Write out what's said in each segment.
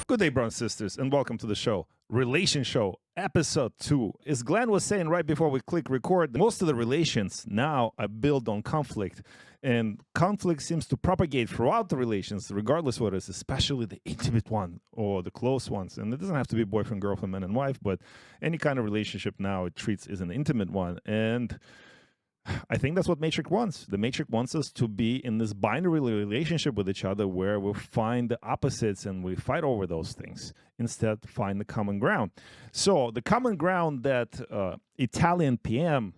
Good day, brothers and sisters, and welcome to the show, Relation Show, Episode 2. As Glenn was saying right before we click record, most of the relations now are built on conflict, and conflict seems to propagate throughout the relations, regardless what it is, especially the intimate one or the close ones. And it doesn't have to be boyfriend, girlfriend, man and wife, but any kind of relationship now it treats as an intimate one. And I think that's what Matrix wants. The Matrix wants us to be in this binary relationship with each other where we find the opposites and we fight over those things. Instead, find the common ground. So the common ground that Italian PM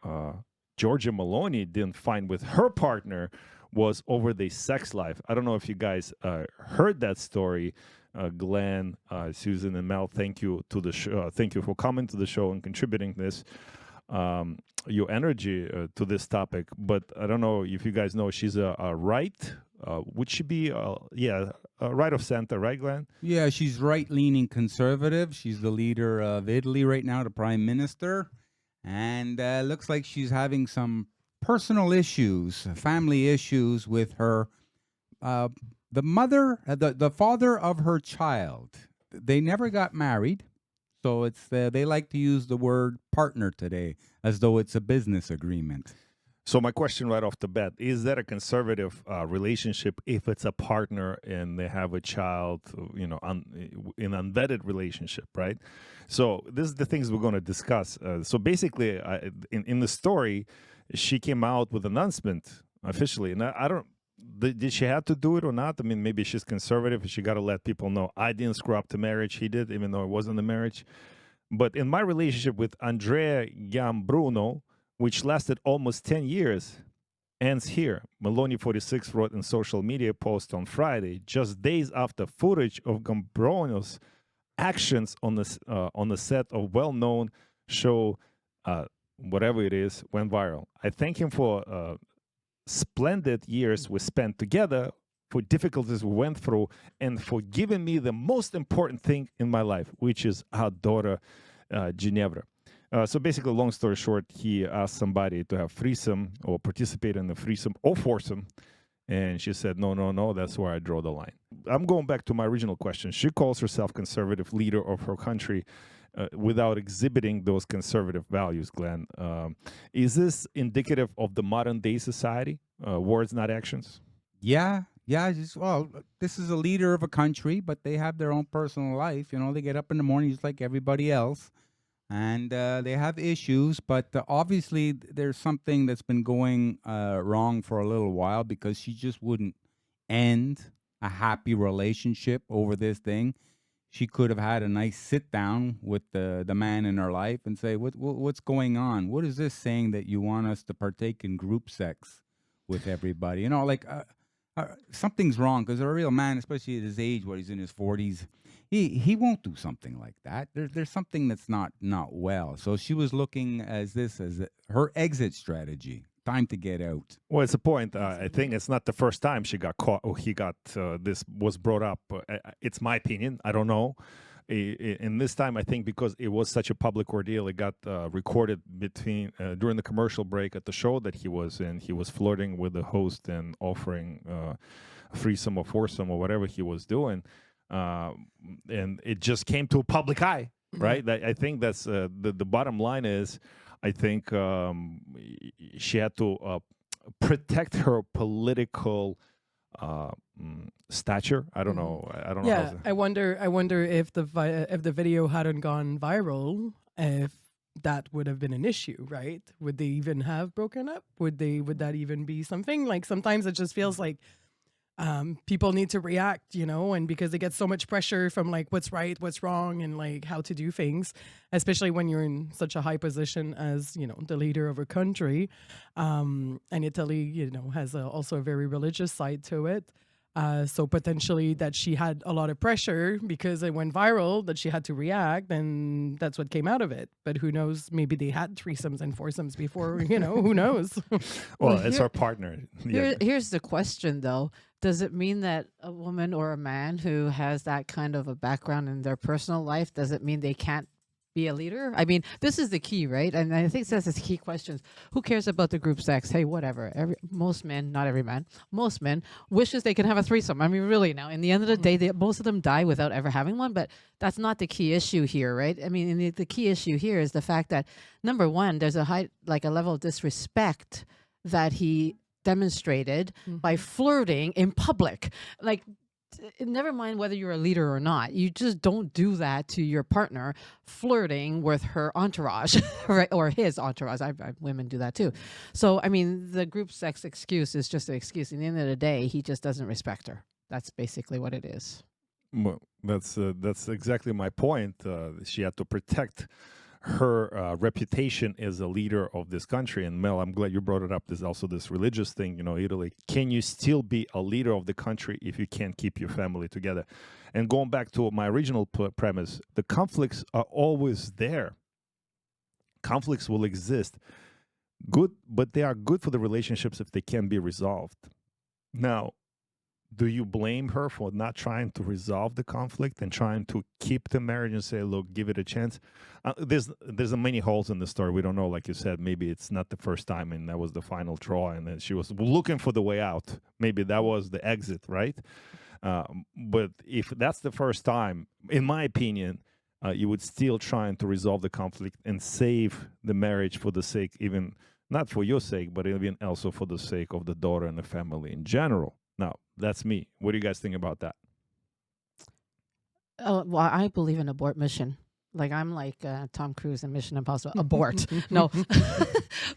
Giorgia Meloni didn't find with her partner was over the sex life. I don't know if you guys heard that story. Glenn, Susan, and Mel, thank you to the show. Thank you for coming to the show and contributing this. Your energy to this topic, but I don't know if you guys know she's a right. Would she be, right of center, right, Glenn? Yeah, she's right-leaning conservative. She's the leader of Italy right now, the prime minister, and looks like she's having some personal issues, family issues with her, the father of her child. They never got married. So it's they like to use the word partner today as though it's a business agreement. So my question right off the bat, is that a conservative relationship if it's a partner and they have a child, in unvetted relationship, right? So this is the things we're going to discuss. So basically, in the story, she came out with an announcement officially. And I don't, did she have to do it or not? I mean, maybe she's conservative and she got to let people know, I didn't screw up the marriage. He did, even though it wasn't a marriage. But in my relationship with Andrea Giambruno, which lasted almost 10 years, ends here. Meloni 46 wrote in social media post on Friday, just days after footage of Giambruno's actions on the set of well-known show, whatever it is, went viral. I thank him for splendid years we spent together, for difficulties we went through, and for giving me the most important thing in my life, which is our daughter, Ginevra. So basically, long story short, he asked somebody to have threesome or participate in the threesome or foursome, and she said, no, that's where I draw the line. I'm going back to my original question. She calls herself conservative leader of her country, without exhibiting those conservative values, Glenn. Is this indicative of the modern day society? Words, not actions? Yeah. This is a leader of a country, but they have their own personal life. They get up in the morning just like everybody else, and they have issues. But obviously, there's something that's been going wrong for a little while because she just wouldn't end a happy relationship over this thing. She could have had a nice sit down with the man in her life and say, what's going on? What is this saying that you want us to partake in group sex with everybody? Something's wrong, because a real man, especially at his age, where he's in his 40s, he won't do something like that. There's something that's not well. So she was looking as her exit strategy. Time to get out. Well, it's a point. I think it's not the first time she got caught or he got this was brought up. It's my opinion. I don't know. In this time, I think because it was such a public ordeal, it got recorded during the commercial break at the show that he was in. He was flirting with the host and offering a threesome or foursome or whatever he was doing. And it just came to a public eye, right? I think that's the bottom line is, I think she had to protect her political stature. I don't know. I don't know. Yeah, I wonder if the video hadn't gone viral, if that would have been an issue, right? Would they even have broken up? Would that even be something? Like sometimes it just feels like people need to react, and because they get so much pressure from like what's right, what's wrong, and like how to do things, especially when you're in such a high position as, the leader of a country. And Italy, has also a very religious side to it. So potentially that she had a lot of pressure because it went viral, that she had to react, and that's what came out of it. But who knows? Maybe they had threesomes and foursomes before, who knows? Well, it's our partner. Here's the question, though. Does it mean that a woman or a man who has that kind of a background in their personal life, does it mean they can't be a leader? I mean, this is the key, right? And I think that's the key questions. Who cares about the group sex? Hey, whatever. Most men, not every man, most men wishes they can have a threesome. I mean, really now, in the end of the day, most of them die without ever having one, but that's not the key issue here, right? I mean, the key issue here is the fact that, number one, there's a level of disrespect that he demonstrated by flirting in public. Like, never mind whether you're a leader or not, you just don't do that to your partner, flirting with her entourage, right? Or his entourage. Women do that too. So, I mean, the group sex excuse is just an excuse. At the end of the day, he just doesn't respect her. That's basically what it is. Well, that's exactly my point. She had to protect her reputation as a leader of this country. And Mel, I'm glad you brought it up. There's also this religious thing, Italy. Can you still be a leader of the country if you can't keep your family together? And going back to my original premise, the conflicts are always there. Conflicts will exist. Good, but they are good for the relationships if they can be resolved. Now, do you blame her for not trying to resolve the conflict and trying to keep the marriage and say, look, give it a chance? There's many holes in the story. We don't know. Like you said, maybe it's not the first time and that was the final draw. And then she was looking for the way out. Maybe that was the exit, right? But if that's the first time, in my opinion, you would still trying to resolve the conflict and save the marriage for the sake, even not for your sake, but even also for the sake of the daughter and the family in general. Now, that's me. What do you guys think about that? Well, I believe in abort mission. Like, I'm like Tom Cruise in Mission Impossible. Abort. No.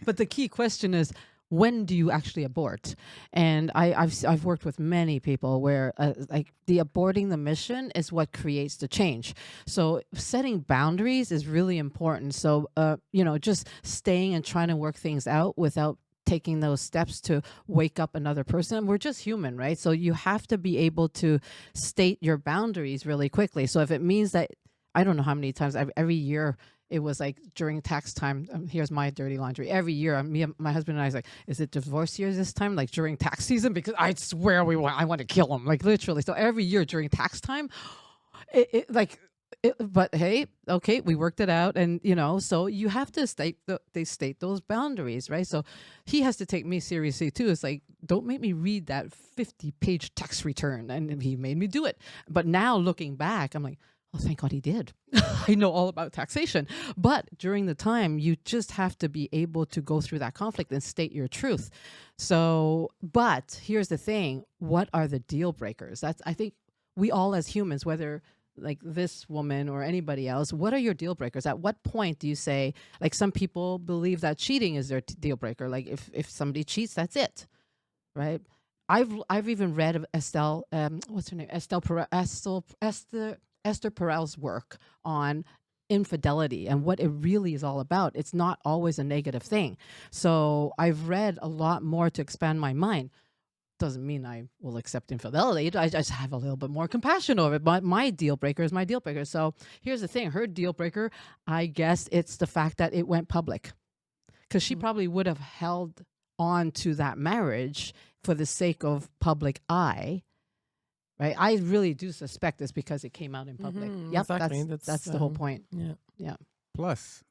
But the key question is, when do you actually abort? And I've worked with many people where like the aborting the mission is what creates the change. So setting boundaries is really important. So just staying and trying to work things out without taking those steps to wake up another person. We're just human, right? So you have to be able to state your boundaries really quickly. So if it means that, I don't know how many times every year it was like during tax time, here's my dirty laundry. Every year, my husband and I was like, is it divorce years this time? Like during tax season? Because I swear I want to kill him, like literally. So every year during tax time, but hey, okay, we worked it out, and so you have to state those boundaries, right? So he has to take me seriously too. It's like, don't make me read that 50-page tax return, and he made me do it. But now looking back, I'm like, oh, thank God he did. I know all about taxation. But during the time, you just have to be able to go through that conflict and state your truth. So, but here's the thing: what are the deal breakers? I think we all as humans, whether like this woman or anybody else, what are your deal breakers? At what point do you say, like, some people believe that cheating is their deal breaker? Like if somebody cheats, that's it, right? I've even read of Esther Perel's work on infidelity and what it really is all about. It's not always a negative thing. So I've read a lot more to expand my mind. Doesn't mean I will accept infidelity. I just have a little bit more compassion over it. But my deal breaker is my deal breaker. So here's the thing. Her deal breaker, I guess it's the fact that it went public. Because she probably would have held on to that marriage for the sake of public eye. Right? I really do suspect this because it came out in public. Yep, exactly. That's the whole point. Yeah. Plus,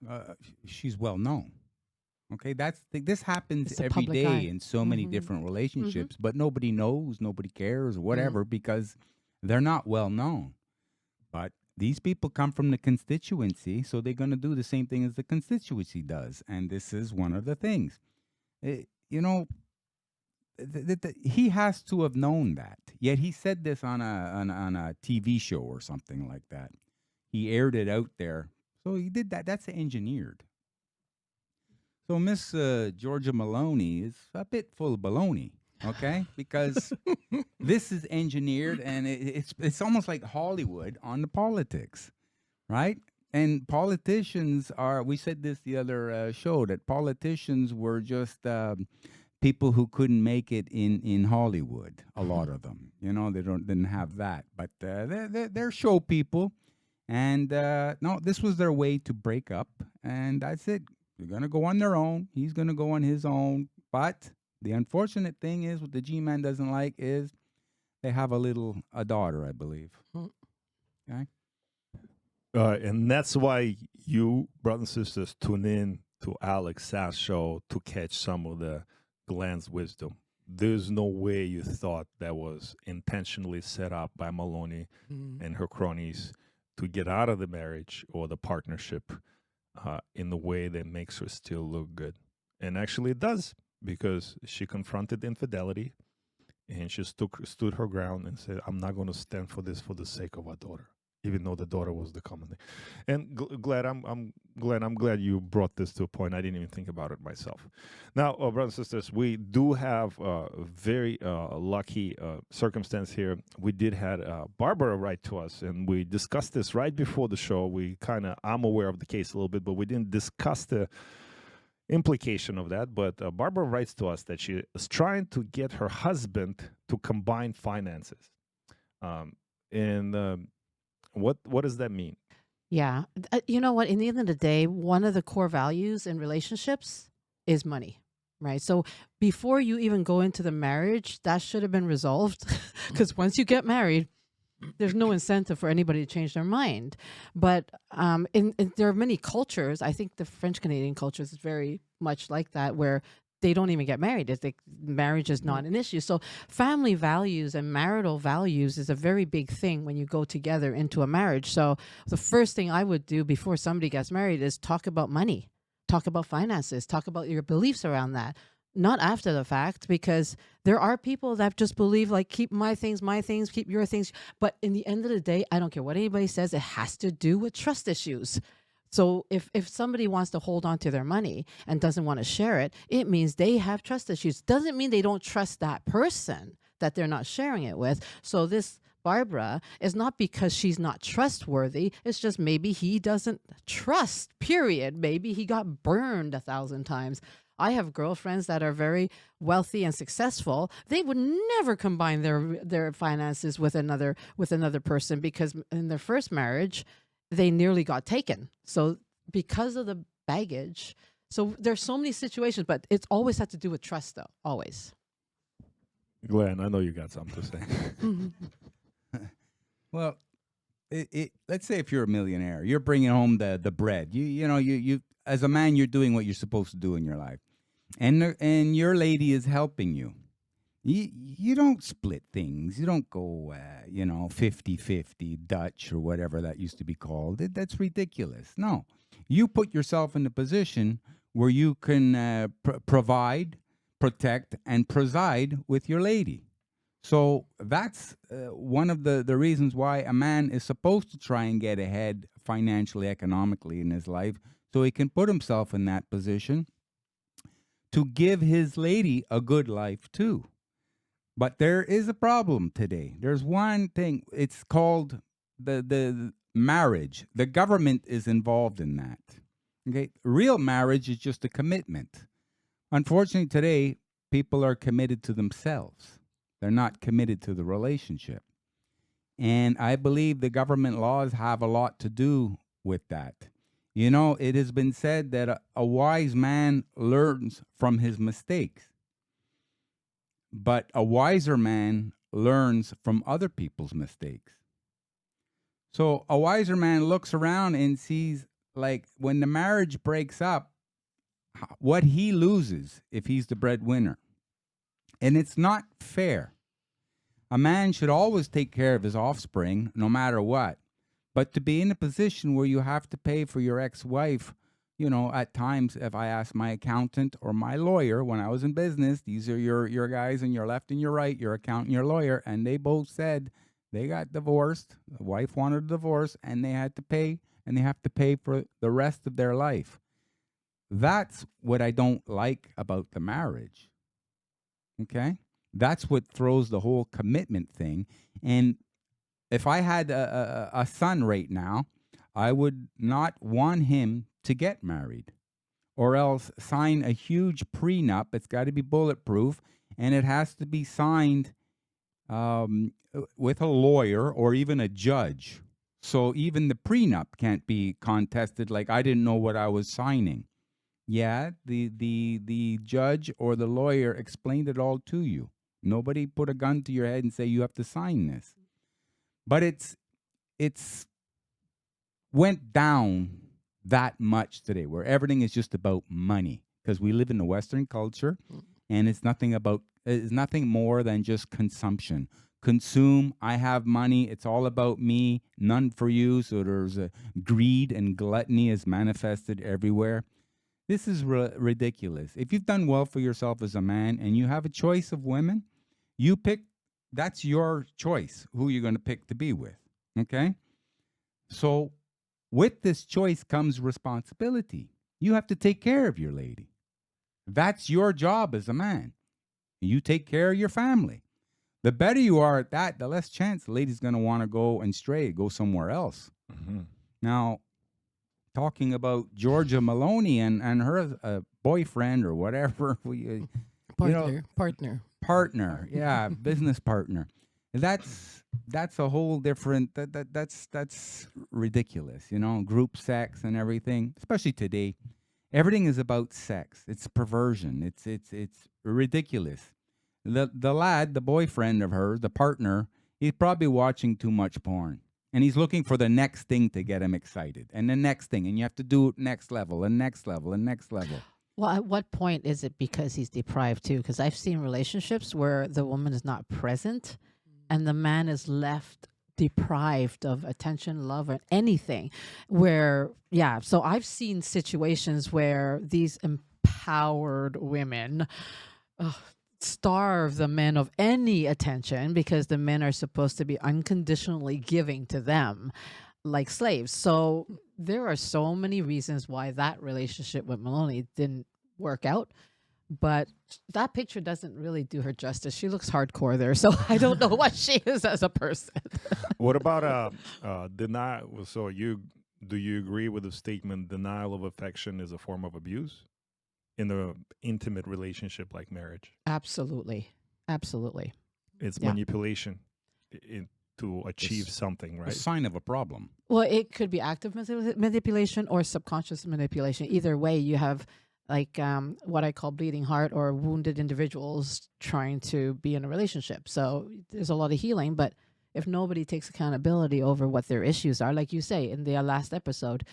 she's well known. Okay, this happens It's a every public day eye. in so many different relationships, but nobody knows, nobody cares, whatever, because they're not well known. But these people come from the constituency, so they're going to do the same thing as the constituency does, and this is one of the things. He has to have known that. Yet he said this on a TV show or something like that. He aired it out there, so he did that. That's engineered. So Miss Georgia Meloni is a bit full of baloney, okay? Because this is engineered, and it's almost like Hollywood on the politics, right? And politicians we said this the other show, that politicians were just people who couldn't make it in Hollywood, a lot of them. They didn't have that. But they're show people. And no, this was their way to break up, and that's it. They're going to go on their own. He's going to go on his own. But the unfortunate thing is, what the G-Man doesn't like is they have a daughter, I believe. Okay? And that's why you, brothers and sisters, tune in to Alex Sass show to catch some of the Glenn's wisdom. There's no way you thought that was intentionally set up by Meloni Mm. and her cronies to get out of the marriage or the partnership in the way that makes her still look good. And actually it does, because she confronted infidelity and she stood her ground and said, I'm not going to stand for this for the sake of our daughter, even though the daughter was the common thing. And I'm glad you brought this to a point. I didn't even think about it myself. Now, brothers and sisters, we do have a very lucky circumstance here. We did had Barbara write to us, and we discussed this right before the show. I'm aware of the case a little bit, but we didn't discuss the implication of that. But Barbara writes to us that she is trying to get her husband to combine finances. What does that mean? Yeah. You know what? In the end of the day, one of the core values in relationships is money, right? So before you even go into the marriage, that should have been resolved, because once you get married, there's no incentive for anybody to change their mind. But there are many cultures. I think the French Canadian culture is very much like that, where they don't even get married. It's like marriage is not an issue. So family values and marital values is a very big thing when you go together into a marriage. So the first thing I would do before somebody gets married is talk about money, talk about finances, talk about your beliefs around that. Not after the fact, because there are people that just believe, like, keep my things, keep your things. But in the end of the day, I don't care what anybody says, it has to do with trust issues. So if somebody wants to hold on to their money and doesn't want to share it, it means they have trust issues. Doesn't mean they don't trust that person that they're not sharing it with. So this Barbara is not because she's not trustworthy. It's just maybe he doesn't trust, period. Maybe he got burned 1,000 times. I have girlfriends that are very wealthy and successful. They would never combine their finances with another person, because in their first marriage, they nearly got taken. So because of the baggage, so there's so many situations, but it's always had to do with trust, though, always. Glenn, I know you got something to say. Well, let's say if you're a millionaire, you're bringing home the bread. You as a man, you're doing what you're supposed to do in your life, and your lady is helping you. You don't split things. You don't go 50-50 Dutch or whatever that used to be called. That's ridiculous. No, you put yourself in a position where you can provide, protect, and preside with your lady. So that's one of the reasons why a man is supposed to try and get ahead financially, economically in his life, so he can put himself in that position to give his lady a good life too. But there is a problem today. There's one thing. It's called the marriage. The government is involved in that. Okay, real marriage is just a commitment. Unfortunately, today people are committed to themselves. They're not committed to the relationship. And I believe the government laws have a lot to do with that. You know, it has been said that a wise man learns from his mistakes, but a wiser man learns from other people's mistakes. So a wiser man looks around and sees, like, when the marriage breaks up, what he loses if he's the breadwinner. And it's not fair. A man should always take care of his offspring, no matter what. But to be in a position where you have to pay for your ex-wife, at times, if I ask my accountant or my lawyer, when I was in business, these are your guys on your left and your right, your accountant, your lawyer, and they both said they got divorced. The wife wanted a divorce, and they had to pay, and they have to pay for the rest of their life. That's what I don't like about the marriage. Okay? That's what throws the whole commitment thing. And if I had a son right now, I would not want him to get married, or else sign a huge prenup. It's got to be bulletproof, and it has to be signed with a lawyer or even a judge. So even the prenup can't be contested, like I didn't know what I was signing. Yeah, the judge or the lawyer explained it all to you. Nobody put a gun to your head and say you have to sign this. But it's went down that much today, where everything is just about money, because we live in the Western culture, and it's nothing more than just consumption. Consume. I have money. It's all about me, none for you. So there's a greed and gluttony is manifested everywhere. This is ridiculous. If you've done well for yourself as a man and you have a choice of women, you pick. That's your choice who you're going to pick to be with. Okay? So with this choice comes responsibility. You have to take care of your lady. That's your job as a man. You take care of your family. The better you are at that, the less chance the lady's going to want to go and stray, go somewhere else. Mm-hmm. Now, talking about Georgia Meloni and her boyfriend or whatever, partner, yeah, business partner. That's a whole different. That's ridiculous. Group sex and everything, especially today. Everything is about sex. It's perversion. It's ridiculous. The lad, the boyfriend of hers, the partner, he's probably watching too much porn. And he's looking for the next thing to get him excited. And the next thing. And you have to do it next level and next level and next level. Well, at what point is it because he's deprived too? Because I've seen relationships where the woman is not present and the man is left deprived of attention, love, or anything. So I've seen situations where these empowered women starve the men of any attention because the men are supposed to be unconditionally giving to them like slaves. So there are so many reasons why that relationship with Meloni didn't work out. But that picture doesn't really do her justice. She looks hardcore there, so I don't know what she is as a person. What about denial? So do you agree with the statement denial of affection is a form of abuse in an intimate relationship like marriage? Absolutely. It's Yeah. manipulation to achieve something, A right? sign of a problem. Well, it could be active manipulation or subconscious manipulation. Either way, you have what I call bleeding heart or wounded individuals trying to be in a relationship. So there's a lot of healing, but if nobody takes accountability over what their issues are, like you say in the last episode,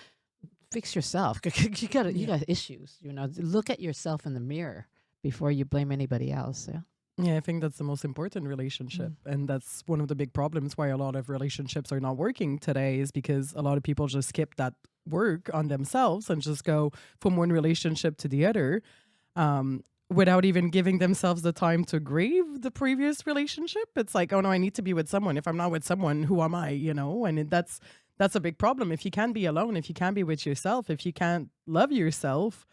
fix yourself. you got issues. Look at yourself in the mirror before you blame anybody else. Yeah. Yeah, I think that's the most important relationship. And that's one of the big problems why a lot of relationships are not working today, is because a lot of people just skip that work on themselves and just go from one relationship to the other without even giving themselves the time to grieve the previous relationship. It's like, oh no, I need to be with someone. If I'm not with someone, who am I? And that's a big problem. If you can't be alone, if you can't be with yourself, if you can't love yourself,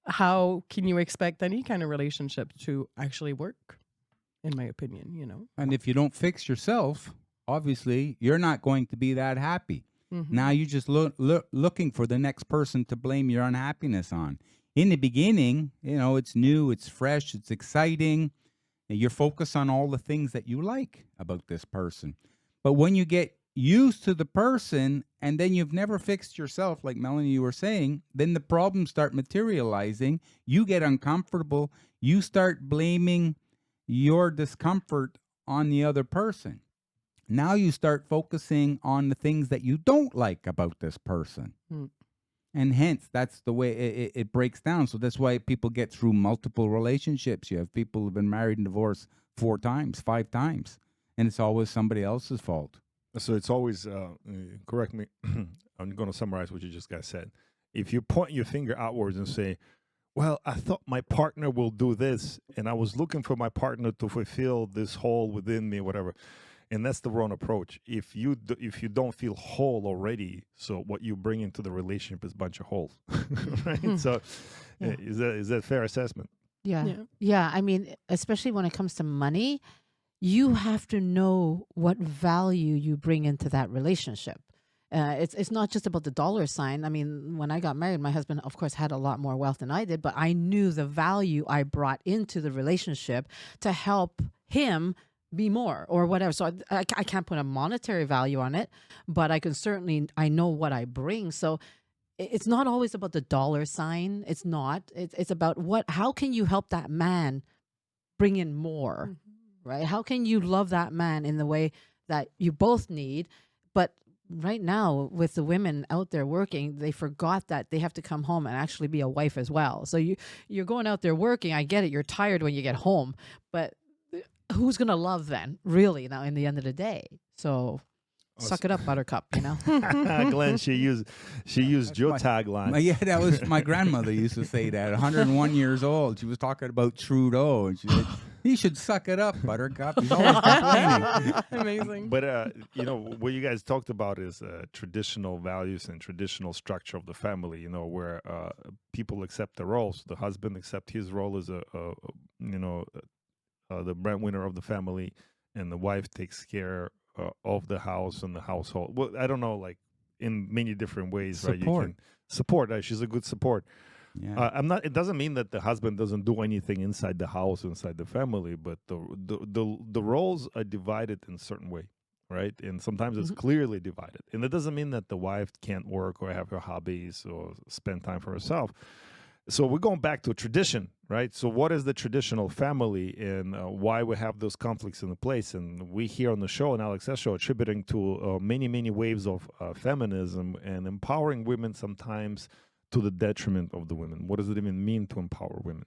how can you expect any kind of relationship to actually work? In my opinion, And if you don't fix yourself, obviously you're not going to be that happy. Now you're just looking for the next person to blame your unhappiness on. In the beginning, it's new, it's fresh, it's exciting. And you're focused on all the things that you like about this person. But when you get used to the person and then you've never fixed yourself, like Melanie, you were saying, then the problems start materializing. You get uncomfortable. You start blaming your discomfort on the other person. Now you start focusing on the things that you don't like about this person. And hence, that's the way it breaks down. So that's why people get through multiple relationships. You have people who've been married and divorced 4 times, 5 times, and it's always somebody else's fault. So it's always, correct me, I'm going to summarize what you just guys said. If you point your finger outwards and say, well, I thought my partner will do this, and I was looking for my partner to fulfill this hole within me, whatever. And that's the wrong approach. If you don't feel whole already, so what you bring into the relationship is a bunch of holes, right? So is that a fair assessment? Yeah. I mean, especially when it comes to money, you have to know what value you bring into that relationship. It's not just about the dollar sign. I mean, when I got married, my husband, of course, had a lot more wealth than I did, but I knew the value I brought into the relationship to help him be more or whatever. So I can't put a monetary value on it, but I know what I bring. So it's not always about the dollar sign. It's not. It's about how can you help that man bring in more, right? How can you love that man in the way that you both need, but right now with the women out there working, they forgot that they have to come home and actually be a wife as well. So you're going out there working. I get it. You're tired when you get home, but who's gonna love then? Really, now in the end of the day. So suck it up, Buttercup. You know. Glenn, she used your tagline. Yeah, that was my grandmother used to say that. 101 years old. She was talking about Trudeau, and she said, he should suck it up, Buttercup. He's always complaining. Amazing. But you know, what you guys talked about is traditional values and traditional structure of the family. You know, where people accept the roles. The husband accepts his role as the breadwinner of the family, and the wife takes care of the house and the household. Well, I don't know, like in many different ways, right? You Support. can support. She's a good support. Yeah. I'm not. It doesn't mean that the husband doesn't do anything inside the house, inside the family, but the roles are divided in a certain way, right? And sometimes it's clearly divided. And it doesn't mean that the wife can't work or have her hobbies or spend time for herself. So we're going back to a tradition, right? So what is the traditional family, and why we have those conflicts in the place? And we here on the show, on Alex's show, attributing to many waves of feminism and empowering women sometimes to the detriment of the women. What does it even mean to empower women?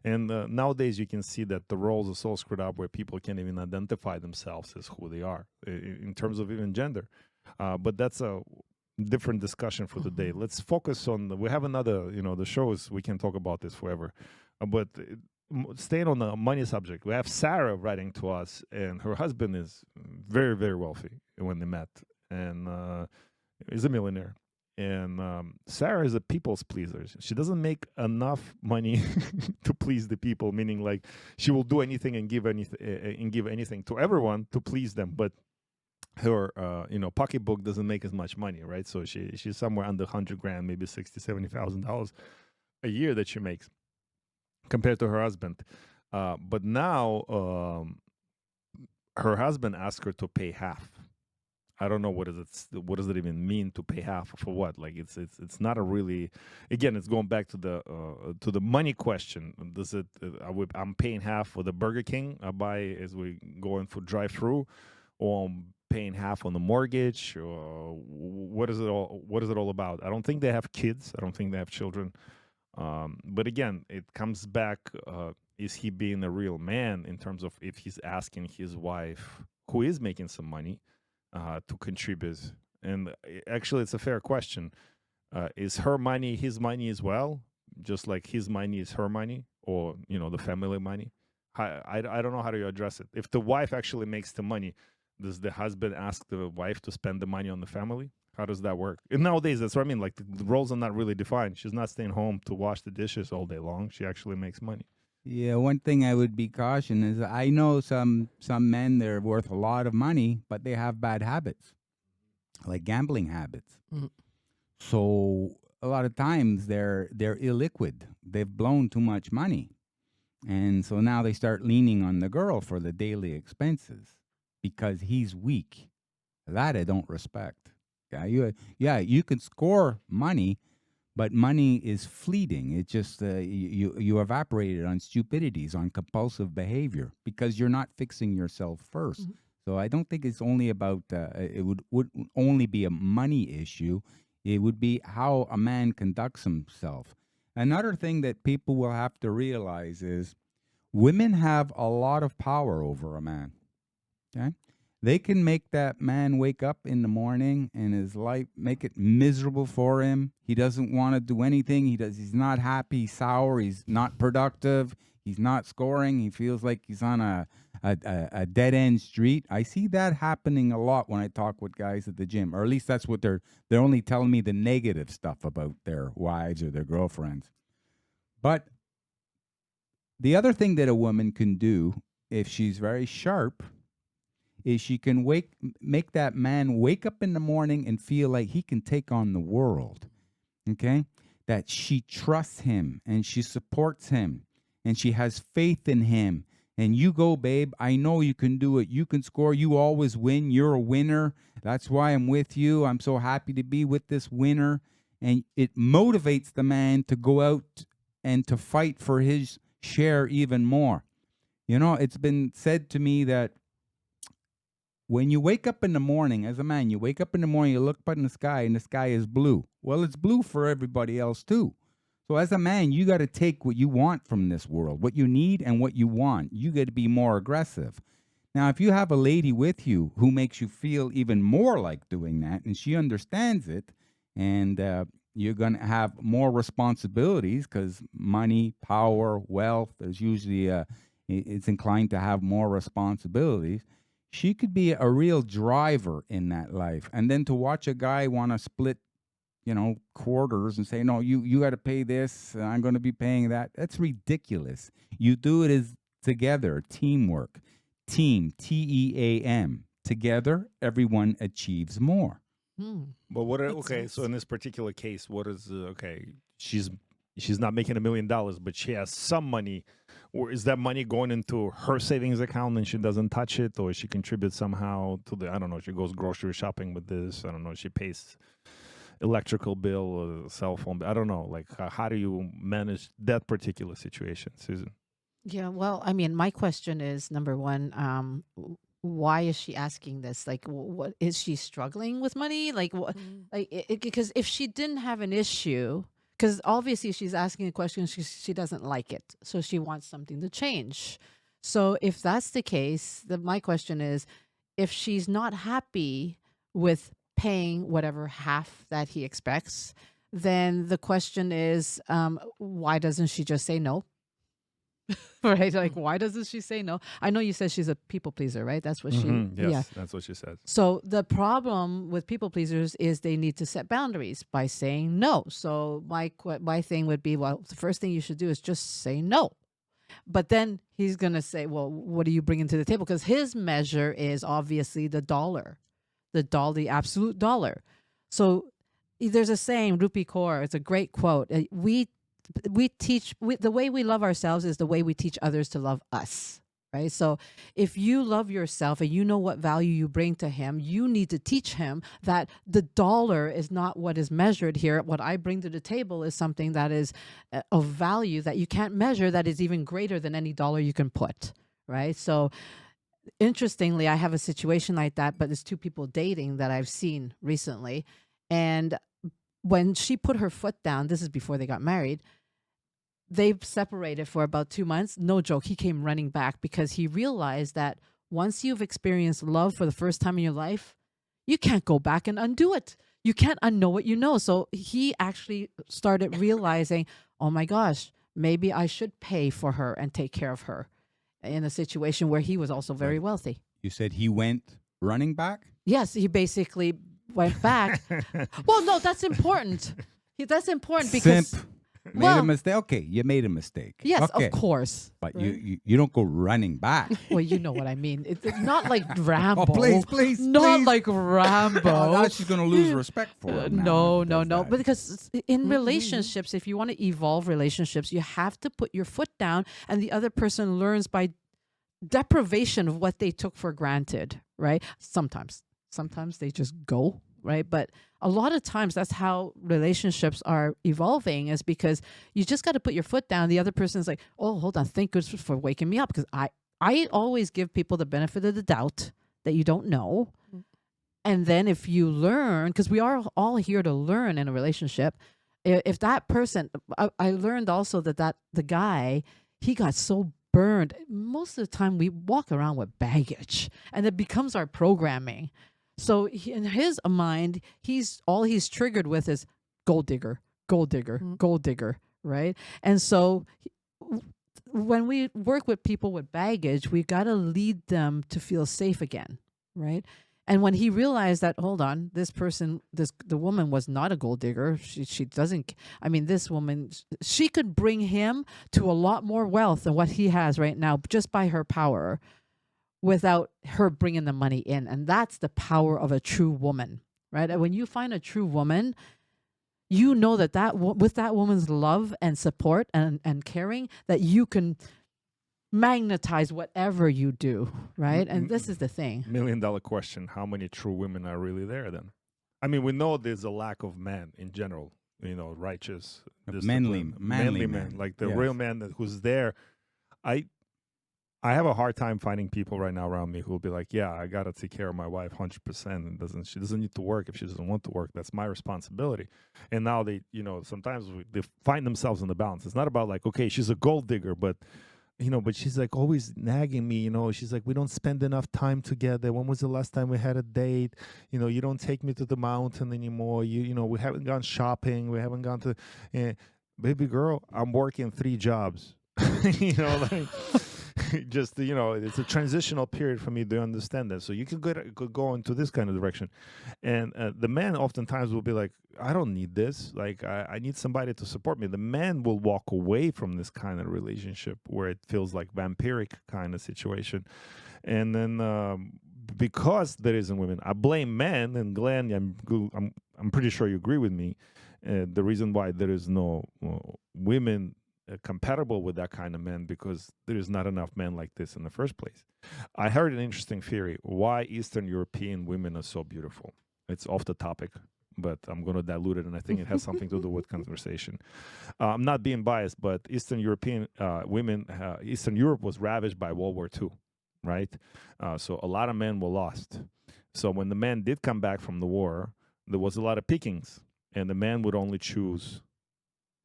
And nowadays you can see that the roles are so screwed up where people can't even identify themselves as who they are in terms of even gender. But that's a different discussion for the day. Let's focus on, we have another, the shows, we can talk about this forever. But staying on the money subject, we have Sarah writing to us, and her husband is very wealthy when they met, and is a millionaire. And Sarah is a people's pleaser. She doesn't make enough money to please the people, meaning like she will do anything and give anything to everyone to please them. But her pocketbook doesn't make as much money, right? So she's somewhere under 100 grand, maybe $60,000-$70,000 a year that she makes compared to her husband. But now her husband asked her to pay half. I don't know what does it even mean to pay half for what? Like it's not a really, again, it's going back to the money question. Does it? I'm paying half for the Burger King I buy as we go in for drive-through, or I'm paying half on the mortgage, or what is it all about? I don't think they have kids. I don't think they have children. But again, it comes back. Is he being a real man in terms of if he's asking his wife, who is making some money, to contribute? And actually, it's a fair question. Is her money his money as well? Just like his money is her money, or the family money? I don't know how to address it. If the wife actually makes the money, does the husband ask the wife to spend the money on the family? How does that work? And nowadays, that's what I mean. Like the roles are not really defined. She's not staying home to wash the dishes all day long. She actually makes money. Yeah, one thing I would be caution is I know some men, they're worth a lot of money, but they have bad habits, like gambling habits. So a lot of times they're illiquid. They've blown too much money, and so now they start leaning on the girl for the daily expenses because he's weak. That I don't respect. You can score money, but money is fleeting. It's just you evaporate it on stupidities, on compulsive behavior, because you're not fixing yourself first. So I don't think it's only about it would only be a money issue. It would be how a man conducts himself. Another thing that people will have to realize is women have a lot of power over a man. Okay? They can make that man wake up in the morning and his life, make it miserable for him. He doesn't want to do anything. He's not happy, he's sour, he's not productive, he's not scoring. He feels like he's on a dead-end street. I see that happening a lot when I talk with guys at the gym, or at least that's what they're only telling me the negative stuff about their wives or their girlfriends. But the other thing that a woman can do, if she's very sharp, is she can make that man wake up in the morning and feel like he can take on the world. Okay? That she trusts him and she supports him and she has faith in him. And you go, babe, I know you can do it. You can score. You always win. You're a winner. That's why I'm with you. I'm so happy to be with this winner. And it motivates the man to go out and to fight for his share even more. It's been said to me that when you wake up in the morning, as a man, you wake up in the morning, you look up in the sky, and the sky is blue. Well, it's blue for everybody else too. So as a man, you got to take what you want from this world, what you need and what you want. You got to be more aggressive. Now, if you have a lady with you who makes you feel even more like doing that, and she understands it, and you're going to have more responsibilities because money, power, wealth, there's usually it's inclined to have more responsibilities. She could be a real driver in that life. And then to watch a guy want to split, quarters and say, no, you got to pay this, and I'm going to be paying that. That's ridiculous. You do it as together, teamwork, team, TEAM. Together, everyone achieves more. But okay, so in this particular case, what is she's not making $1 million, but she has some money. Or is that money going into her savings account and she doesn't touch it, or she contributes somehow to I don't know, she goes grocery shopping with this, I don't know, she pays electrical bill or cell phone bill. I don't know, like how do you manage that particular situation, Susan? Yeah, well, I mean, my question is, number one, why is she asking this? Like, what is she struggling with money? Like, what? Because if she didn't have an issue, because obviously she's asking a question, she doesn't like it, so she wants something to change. So if that's the case, then my question is, if she's not happy with paying whatever half that he expects, then the question is, why doesn't she just say no? Right? Like, why doesn't she say no? I know you said she's a people pleaser, right? That's what Yes, that's what she says. So the problem with people pleasers is they need to set boundaries by saying no. So my thing would be, well, the first thing you should do is just say no. But then he's going to say, well, what are you bringing to the table? Because his measure is obviously the dollar, the absolute dollar. So there's a saying, Rupi Kaur, it's a great quote. The way we love ourselves is the way we teach others to love us, right? So if you love yourself and you know what value you bring to him, you need to teach him that the dollar is not what is measured here. What I bring to the table is something that is of value that you can't measure, that is even greater than any dollar you can put, right? So interestingly, I have a situation like that, but there's two people dating that I've seen recently. And when she put her foot down, this is before they got married, they've separated for about 2 months. No joke. He came running back because he realized that once you've experienced love for the first time in your life, you can't go back and undo it. You can't unknow what you know. So he actually started realizing, oh my gosh, maybe I should pay for her and take care of her in a situation where he was also very wealthy. You said he went running back? Yes, he basically went back. Well, no, that's important. That's important because... Made a mistake. Okay, you made a mistake. Yes, okay. of course. But right? you don't go running back. Well, you know what I mean. It's not like Rambo. Oh, please. Not like Rambo. Now she's going to lose respect for him. No. Because in relationships, if you want to evolve relationships, you have to put your foot down, and the other person learns by deprivation of what they took for granted, right? Sometimes they just go, right? But a lot of times that's how relationships are evolving, is because you just got to put your foot down. The other person's like, oh, hold on, thank goodness for waking me up. Because I always give people the benefit of the doubt that you don't know. And then if you learn, because we are all here to learn in a relationship, if that person, I learned also that the guy, he got so burned. Most of the time we walk around with baggage, and it becomes our programming. So in his mind, he's triggered with is gold digger, right? And so when we work with people with baggage, we got to lead them to feel safe again, right? And when he realized that, hold on, the woman was not a gold digger. She doesn't, I mean, this woman, she could bring him to a lot more wealth than what he has right now just by her power, without her bringing the money in. And that's the power of a true woman, right? And when you find a true woman, you know that with that woman's love and support and caring, that you can magnetize whatever you do, right? And this is the thing. $1 million question. How many true women are really there then? I mean, we know there's a lack of men in general, righteous. Manly men. Like the real man who's there. I have a hard time finding people right now around me who will be like, "Yeah, I gotta take care of my wife 100%, and she doesn't need to work if she doesn't want to work. That's my responsibility." And now they, sometimes they find themselves in the balance. It's not about like, okay, she's a gold digger, but but she's like always nagging me. She's like, we don't spend enough time together. When was the last time we had a date? You don't take me to the mountain anymore. We haven't gone shopping. We haven't gone to, baby girl. I'm working 3 jobs. Like. Just it's a transitional period for me to understand that, so you could go into this kind of direction, and the man oftentimes will be like, I don't need this, like I need somebody to support me. The man will walk away from this kind of relationship where it feels like vampiric kind of situation, and then because there isn't women, I blame men. And Glenn, I'm pretty sure you agree with me, the reason why there is no women compatible with that kind of men, because there is not enough men like this in the first place. I heard an interesting theory why Eastern European women are so beautiful. It's off the topic, but I'm going to dilute it, and I think it has something to do with conversation. I'm not being biased, but Eastern European women, Eastern Europe was ravaged by World War II, right? So a lot of men were lost. So when the men did come back from the war, there was a lot of pickings, and the man would only choose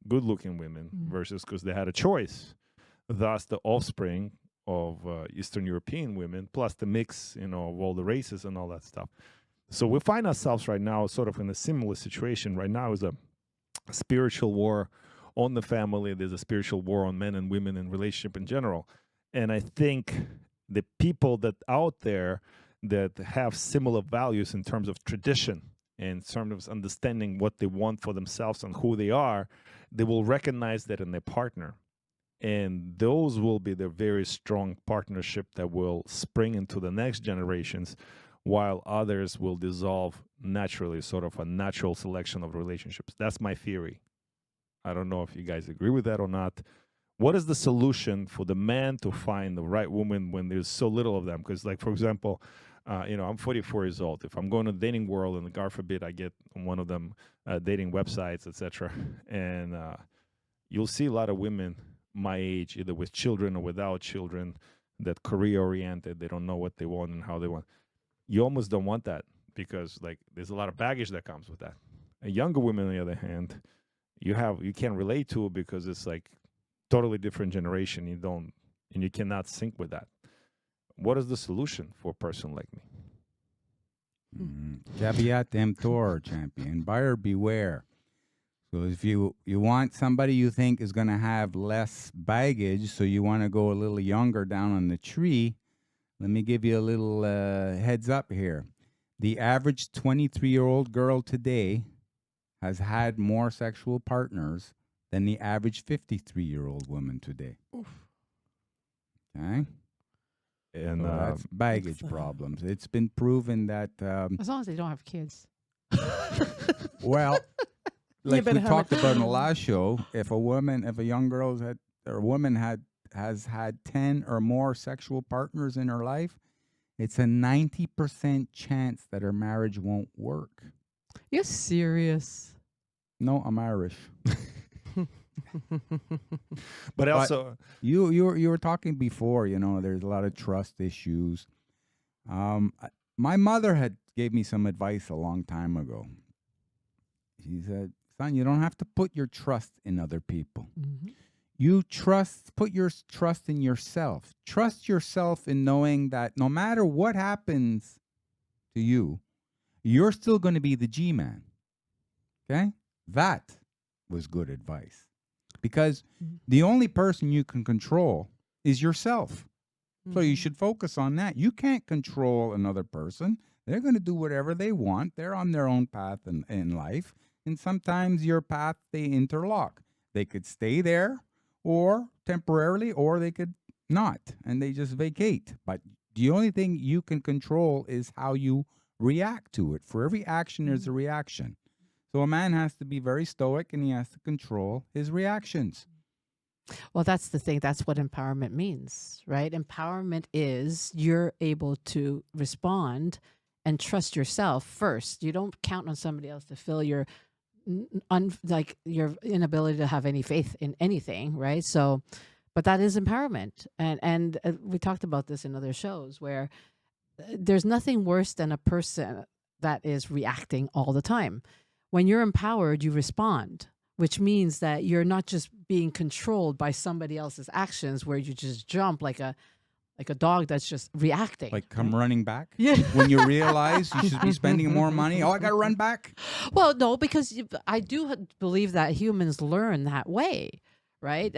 good-looking women versus because they had a choice. Thus, the offspring of Eastern European women, plus the mix, of all the races and all that stuff. So we find ourselves right now sort of in a similar situation. Right now is a spiritual war on the family. There's a spiritual war on men and women and relationship in general. And I think the people that out there that have similar values in terms of tradition, in terms of understanding what they want for themselves and who they are, they will recognize that in their partner. And those will be the very strong partnership that will spring into the next generations, while others will dissolve naturally, sort of a natural selection of relationships. That's my theory. I don't know if you guys agree with that or not. What is the solution for the man to find the right woman when there's so little of them? Because, like, for example, I'm 44 years old. If I'm going to the dating world, and God forbid I get on one of them dating websites, etc., and you'll see a lot of women my age, either with children or without children, that career-oriented. They don't know what they want and how they want. You almost don't want that, because like there's a lot of baggage that comes with that. A younger women, on the other hand, you can't relate to, because it's like totally different generation. You cannot sync with that. What is the solution for a person like me? Caveat emptor, champion. Buyer beware. So if you want somebody you think is going to have less baggage, so you want to go a little younger down on the tree, let me give you a little heads up here. The average 23-year-old girl today has had more sexual partners than the average 53-year-old woman today. Oof. Okay? And so that's baggage problems. It's been proven that... as long as they don't have kids. Well, like we talked about in the last show, if a young girl has had 10 or more sexual partners in her life, it's a 90% chance that her marriage won't work. You're serious? No, I'm Irish. But also, you were talking before. There's a lot of trust issues. My mother gave me some advice a long time ago. She said, "Son, you don't have to put your trust in other people. Mm-hmm. Put your trust in yourself. Trust yourself in knowing that no matter what happens to you, you're still going to be the G-man." Okay? That was good advice. Because the only person you can control is yourself. So you should focus on that. You can't control another person. They're going to do whatever they want. They're on their own path in life. And sometimes your path, they interlock. They could stay there or temporarily, or they could not. And they just vacate. But the only thing you can control is how you react to it. For every action, there's a reaction. So a man has to be very stoic, and he has to control his reactions. Well, that's the thing. That's what empowerment means, right? Empowerment is you're able to respond and trust yourself first. You don't count on somebody else to fill your your inability to have any faith in anything, right? So But that is empowerment. And we talked about this in other shows where there's nothing worse than a person that is reacting all the time. When you're empowered, you respond, which means that you're not just being controlled by somebody else's actions where you just jump like a dog that's just reacting. Like come running back? Yeah. When you realize you should be spending more money, oh, I got to run back. Well, no, because I do believe that humans learn that way, right?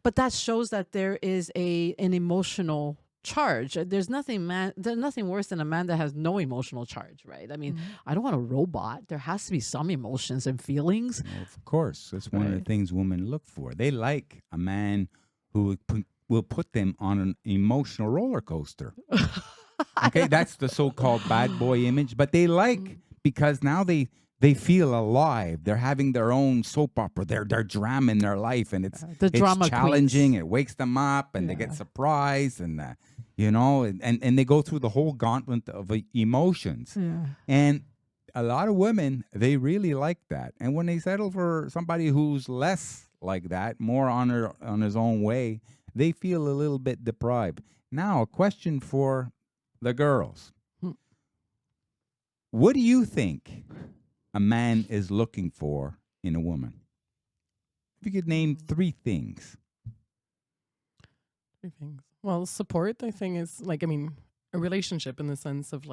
But that shows that there is an emotional charge. There's nothing worse than a man that has no emotional charge, right? I mean, I don't want a robot. There has to be some emotions and feelings. Well, of course, that's one of the things women look for. They like a man who will put them on an emotional roller coaster. Okay, that's the so-called bad boy image, but they like because now they feel alive. They're having their own soap opera. They're drama in their life, and it's drama challenging. queens. It wakes them up, and they get surprised, and and they go through the whole gauntlet of emotions. Yeah. And a lot of women, they really like that. And when they settle for somebody who's less like that, more on his own way, they feel a little bit deprived. Now, a question for the girls. What do you think a man is looking for in a woman? If you could name 3 things. 3 things. Well, support, I think, is a relationship in the sense of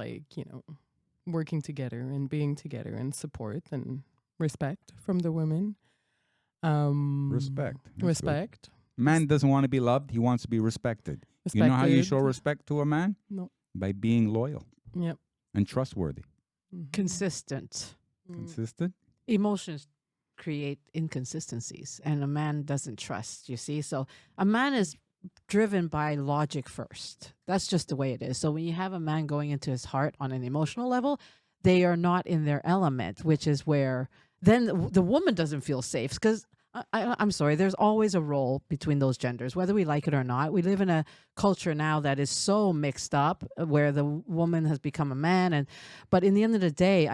working together and being together, and support and respect from the women. Respect. That's good. Respect. Man doesn't want to be loved. He wants to be respected. You know how you show respect to a man? No. By being loyal. Yep. And trustworthy. Consistent. Consistent? Emotions create inconsistencies, and a man doesn't trust, you see? So a man is driven by logic first. That's just the way it is. So when you have a man going into his heart on an emotional level, they are not in their element, which is where then the woman doesn't feel safe, because I'm sorry, there's always a role between those genders, whether we like it or not. We live in a culture now that is so mixed up, where the woman has become a man. But in the end of the day,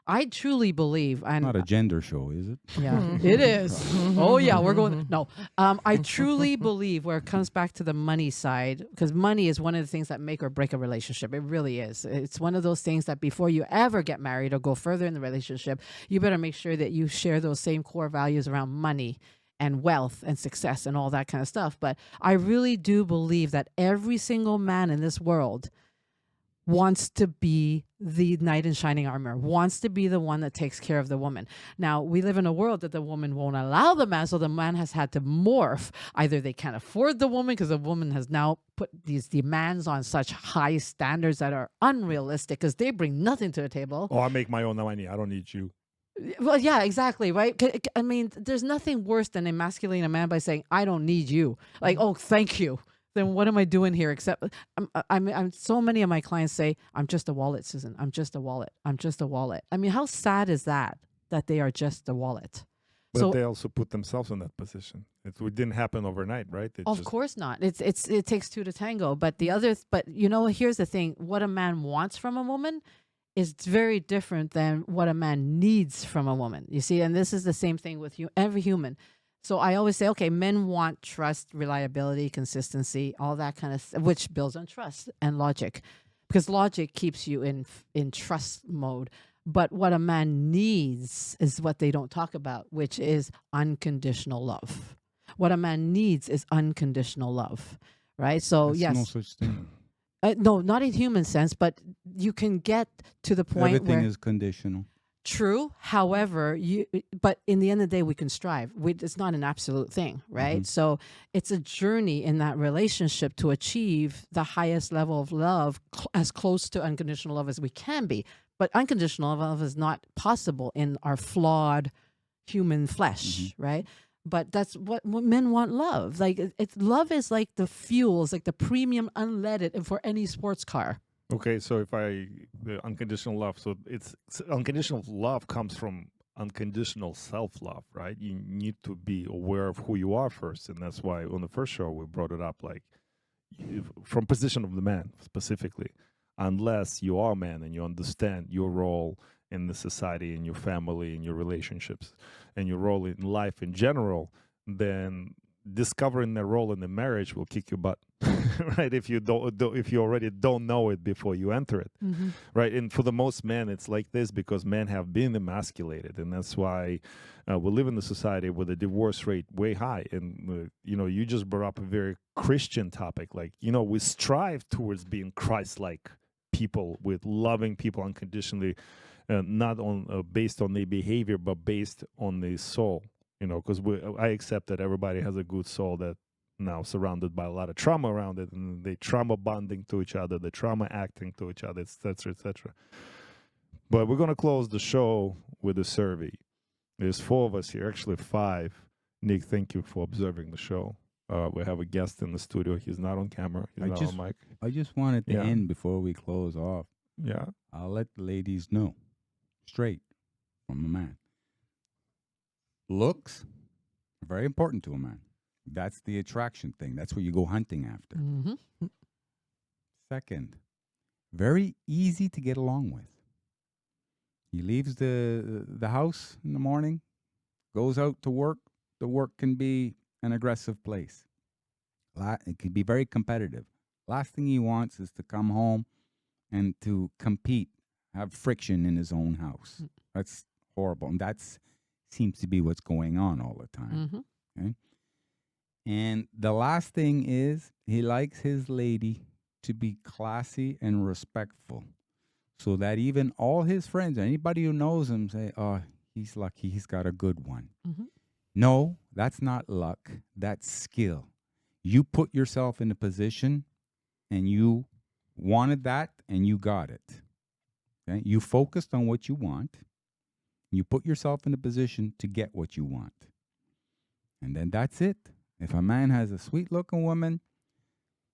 I truly believe... Not a gender show, is it? Yeah, it is. Oh, yeah, we're going... No, I truly believe where it comes back to the money side, because money is one of the things that make or break a relationship. It really is. It's one of those things that before you ever get married or go further in the relationship, you better make sure that you share those same core values around money and wealth and success and all that kind of stuff. But I really do believe that every single man in this world wants to be the knight in shining armor, wants to be the one that takes care of the woman. Now, we live in a world that the woman won't allow the man, so the man has had to morph. Either they can't afford the woman because the woman has now put these demands on such high standards that are unrealistic because they bring nothing to the table. Oh, I make my own money. I don't need you. Well, yeah, exactly, right? I mean, there's nothing worse than emasculating a man by saying, I don't need you. Like, oh, thank you. Then what am I doing here? Except I'm so many of my clients say, I'm just a wallet, Susan. I'm just a wallet. I'm just a wallet. I mean, how sad is that they are just a wallet? But they also put themselves in that position. It didn't happen overnight, right? Of course not. It takes 2 to tango. But here's the thing. What a man wants from a woman is very different than what a man needs from a woman. You see, and this is the same thing with every human. So I always say, okay, men want trust, reliability, consistency, all that kind of stuff, which builds on trust and logic, because logic keeps you in trust mode. But what a man needs is what they don't talk about, which is unconditional love. What a man needs is unconditional love, right? So There's yes, no such thing. No, not in human sense, but you can get to the point Everything where is conditional. True. However, but in the end of the day, we can strive. It's not an absolute thing, right? So it's a journey in that relationship to achieve the highest level of love, as close to unconditional love as we can be. But unconditional love is not possible in our flawed human flesh, right? But that's what men want. Love, love is like the fuels, like the premium unleaded for any sports car. Okay, so the unconditional love, so unconditional love comes from unconditional self-love, right? You need to be aware of who you are first, and that's why on the first show we brought it up, from position of the man specifically. Unless you are a man and you understand your role in the society, in your family, in your relationships, and your role in life in general, then discovering their role in the marriage will kick your butt, right? If you if you already don't know it before you enter it, right? And for the most men, it's like this because men have been emasculated, and that's why we live in a society with a divorce rate way high. And you just brought up a very Christian topic. Like, we strive towards being Christ-like people, with loving people unconditionally, not on based on their behavior, but based on the soul. Because I accept that everybody has a good soul that now surrounded by a lot of trauma around it, and they trauma bonding to each other, the trauma acting to each other, etc., etc. But we're going to close the show with a survey. There's 4 of us here, actually 5. Nick, thank you for observing the show. We have a guest in the studio. He's not on camera. He's not on mic. I just wanted to end before we close off. Yeah. I'll let the ladies know straight from a man. Looks are very important to a man. That's the attraction thing. That's what you go hunting after. Second, very easy to get along with. He leaves the house in the morning, goes out to work. The work can be an aggressive place. It can be very competitive. Last thing he wants is to come home and to compete, have friction in his own house. That's horrible. And that's seems to be what's going on all the time. Okay? And the last thing is he likes his lady to be classy and respectful, so that even all his friends, anybody who knows him, say, oh, he's lucky, he's got a good one. No, that's not luck. That's skill. You put yourself in a position and you wanted that and you got it. Okay? You focused on what you want. You put yourself in a position to get what you want. And then that's it. If a man has a sweet-looking woman,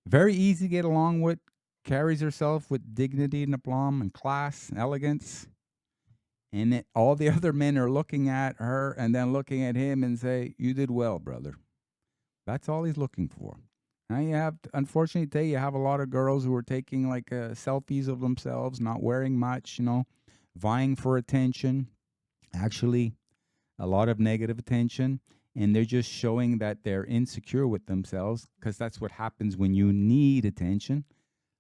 very easy to get along with, carries herself with dignity and aplomb and class and elegance, and all the other men are looking at her and then looking at him and say, you did well, brother. That's all he's looking for. Now you have, unfortunately, today you have a lot of girls who are taking like selfies of themselves, not wearing much, vying for attention. Actually, a lot of negative attention, and they're just showing that they're insecure with themselves, because that's what happens when you need attention.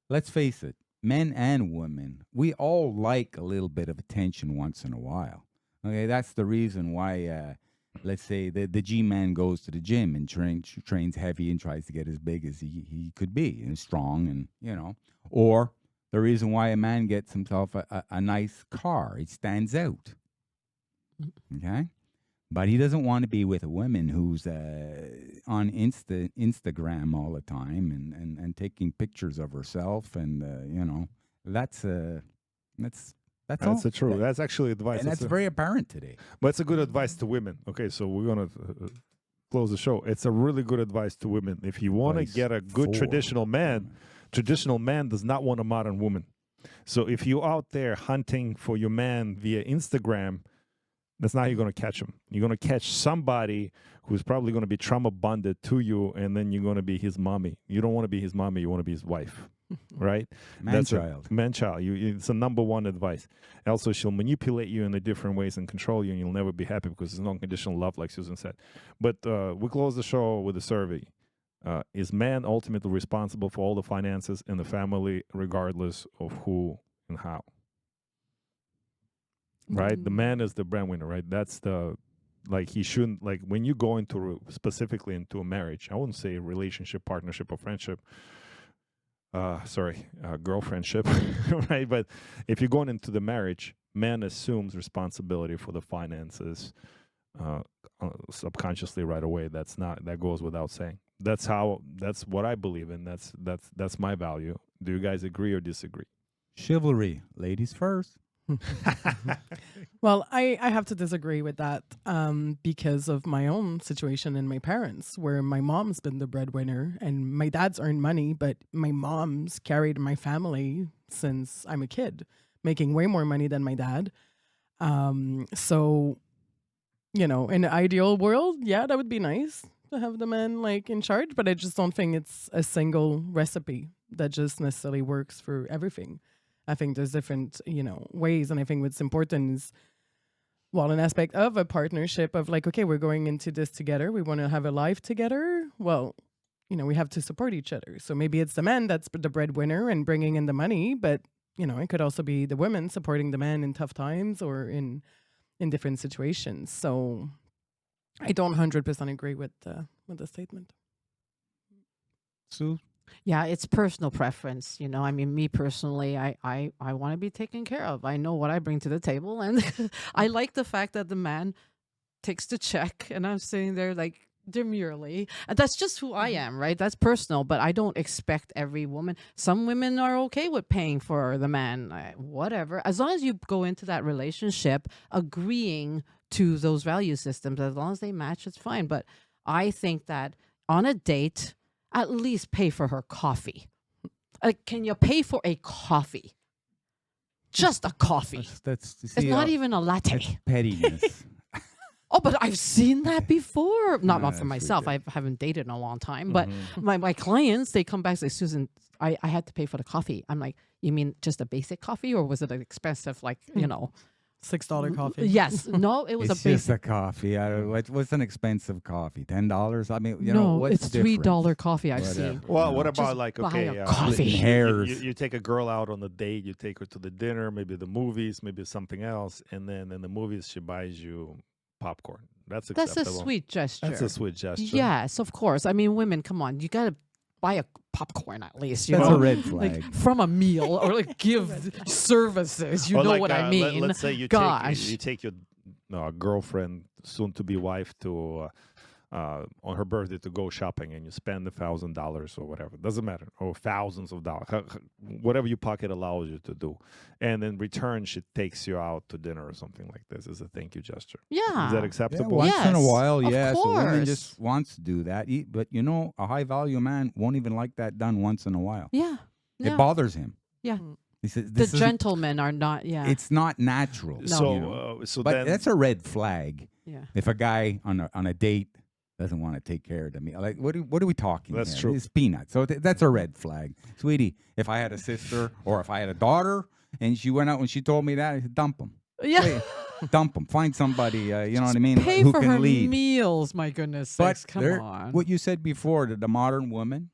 Let's face it, men and women, we all like a little bit of attention once in a while. Okay, that's the reason why, let's say, the G-man goes to the gym and trains heavy and tries to get as big as he could be, and strong, and, or the reason why a man gets himself a nice car, it stands out. Okay, but he doesn't want to be with a woman who's on Instagram all the time and taking pictures of herself, and that's true. That's actually advice, and that's very apparent today. But it's a good advice to women. Okay, so we're gonna close the show. It's a really good advice to women. If you want to get a good traditional man does not want a modern woman. So if you're out there hunting for your man via Instagram, that's not how you're going to catch him. You're going to catch somebody who's probably going to be trauma bonded to you, and then you're going to be his mommy. You don't want to be his mommy. You want to be his wife, right? Man-child. Man-child. It's the number one advice. Also, she'll manipulate you in the different ways and control you, and you'll never be happy because there's no unconditional love, like Susan said. But we close the show with a survey. Is man ultimately responsible for all the finances in the family, regardless of who and how? Right, the man is the breadwinner, right? That's he shouldn't, like, when you go specifically into a marriage, I wouldn't say a relationship, partnership, or friendship, girlfriendship, right? But if you're going into the marriage, man assumes responsibility for the finances subconsciously right away. That goes without saying. That's what I believe in. That's my value. Do you guys agree or disagree? Chivalry, ladies first. Well, I have to disagree with that because of my own situation and my parents, where my mom's been the breadwinner and my dad's earned money, but my mom's carried my family since I'm a kid, making way more money than my dad. So, in an ideal world, yeah, that would be nice to have the man in charge, but I just don't think it's a single recipe that just necessarily works for everything. I think there's different, ways. And I think what's important is well, an aspect of a partnership of like, okay, we're going into this together. We want to have a life together. Well, we have to support each other. So maybe it's the man that's the breadwinner and bringing in the money, but it could also be the women supporting the man in tough times or in different situations. So I don't 100% agree with the statement. Sue? Yeah, it's personal preference. I mean, me personally, I want to be taken care of. I know what I bring to the table. And I like the fact that the man takes the check and I'm sitting there like demurely. And that's just who I am, right? That's personal, but I don't expect every woman. Some women are okay with paying for the man, whatever. As long as you go into that relationship agreeing to those value systems, as long as they match, it's fine. But I think that on a date, at least pay for her coffee. Can you pay for a coffee? Just a coffee. It's not even a latte. That's pettiness. Oh, but I've seen that before. Not for that's myself. I haven't dated in a long time. But my clients, they come back and say, Susan, I had to pay for the coffee. I'm like, you mean just a basic coffee? Or was it an expensive, $6 coffee? Yes. No, it was It's a just basic. a coffee. What's an expensive coffee? $10? I mean, No, what's it's the difference? $3 coffee I've Whatever. seen. Well, what Just about like, buy okay, a coffee. Splitting hairs. You take a girl out on a date, you take her to the dinner, maybe the movies, maybe something else, and then in the movies she buys you popcorn. That's That's a acceptable. sweet gesture. That's a sweet gesture. Yes, of course. I mean, women, come on. You got to buy a popcorn at least. You That's know? a red flag. Like from a meal or like give services. You Or know like, what I mean? Let's say you Gosh. take your girlfriend, soon to be wife, to on her birthday to go shopping, and you spend $1,000 or whatever. Doesn't matter, or thousands of dollars, whatever your pocket allows you to do, and in return she takes you out to dinner or something like this as a thank you gesture. Yeah. Is that Yeah, acceptable? once in a Yes, while, of yes. A woman course. just wants to do that. But a high value man won't even like that done once in a while. Yeah. It bothers him. Yeah. He says, The this isn't- gentlemen are not, yeah. It's not natural. No. So you know. so But then that's a red flag. yeah. If a guy on a date doesn't want to take care of me, like what are we talking? That's here? true. It's peanuts. So that's a red flag, sweetie. If I had a sister or if I had a daughter and she went out and she told me that, I said, dump them. Yeah. Dump them. Find somebody. You know what I mean? Pay who for can her lead. meals, my goodness But sakes. Come there- on. What you said before, the modern woman,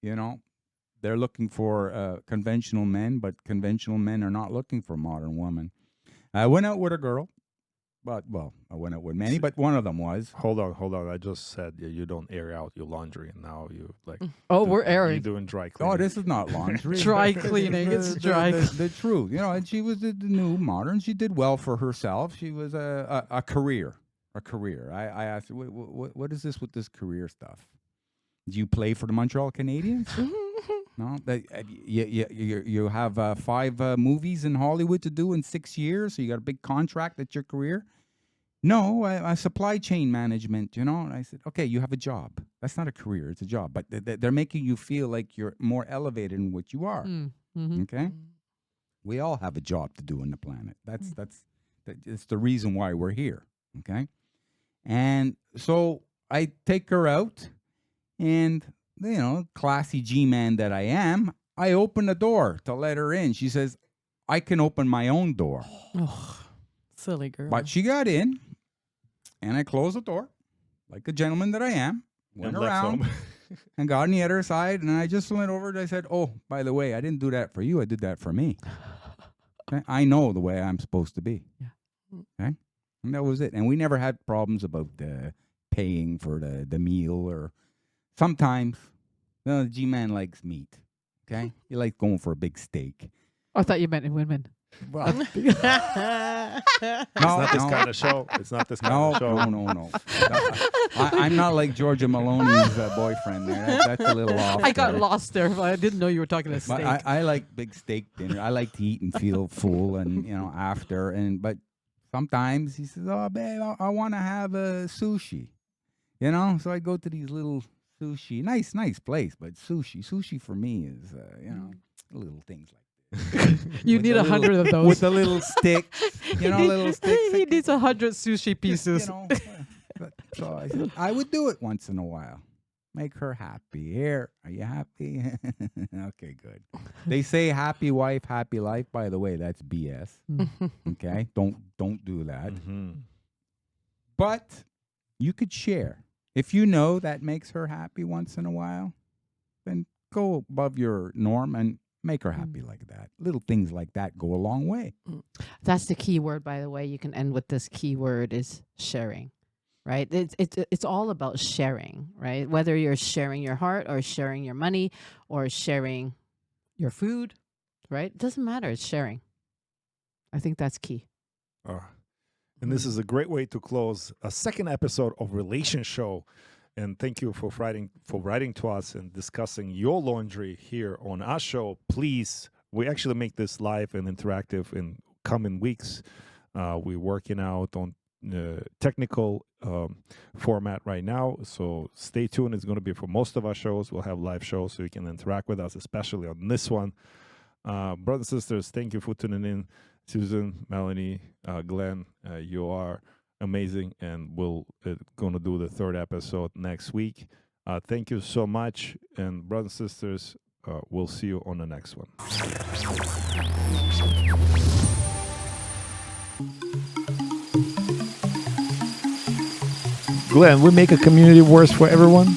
they're looking for conventional men, but conventional men are not looking for modern women. I went out with a girl, I went out with many, but one of them was. hold on. I just said you don't air out your laundry, and now you like. Oh, we're You're airing. doing dry cleaning. Oh, this is not laundry. Dry cleaning, it's dry The truth, and she was the new modern. She did well for herself. She was a career. I asked her, what is this with this career stuff? Do you play for the Montreal Canadiens? No, you have 5 movies in Hollywood to do in 6 years, so you got a big contract. That's your career. No, I supply chain management. And I said, okay, you have a job. That's not a career; it's a job. But they're making you feel like you're more elevated in what you are. Mm-hmm. Okay, we all have a job to do on the planet. That's the reason why we're here. Okay, and so I take her out, and classy G-man that I am, I open the door to let her in. She says, I can open my own door. Oh, silly girl. But she got in, and I closed the door, like a gentleman that I am, went And left around, home. and got on the other side, and I just went over and I said, oh, by the way, I didn't do that for you. I did that for me. Okay? I know the way I'm supposed to be. Yeah. Okay? And that was it. And we never had problems about paying for the meal or... Sometimes, the G-man likes meat, okay? He likes going for a big steak. I thought you meant in women. Well, It's not this kind of show. It's not this kind of show. No. I'm not like Georgia Meloni's boyfriend there. That's a little off. I got there. lost there. But I didn't know you were talking to steak. But I like big steak dinner. I like to eat and feel full and, after. But sometimes he says, oh, babe, I want to have a sushi. So I go to these little... sushi, nice place, but sushi for me is, little things like this. You With need the 100 of those. with the little stick, little sticks. He needs 100 sushi pieces. So I said, I would do it once in a while. Make her happy. Here, are you happy? Okay, good. They say happy wife, happy life. By the way, that's BS. Okay, don't do that. But you could share. If you know that makes her happy once in a while, then go above your norm and make her happy like that. Little things like that go a long way. That's the key word, by the way. You can end with this key word is sharing, right? It's all about sharing, right? Whether you're sharing your heart or sharing your money or sharing your food, right? It doesn't matter. It's sharing. I think that's key. And this is a great way to close a second episode of Relation Show. And thank you for writing to us and discussing your laundry here on our show. Please, we actually make this live and interactive in coming weeks. We're working out on technical format right now, so stay tuned. It's going to be for most of our shows. We'll have live shows so you can interact with us, especially on this one. Brothers and sisters, thank you for tuning in. Susan, Melanie, Glenn, you are amazing, and we'll going to do the third episode next week. Thank you so much, and brothers and sisters, we'll see you on the next one. Glenn, we make a community worse for everyone.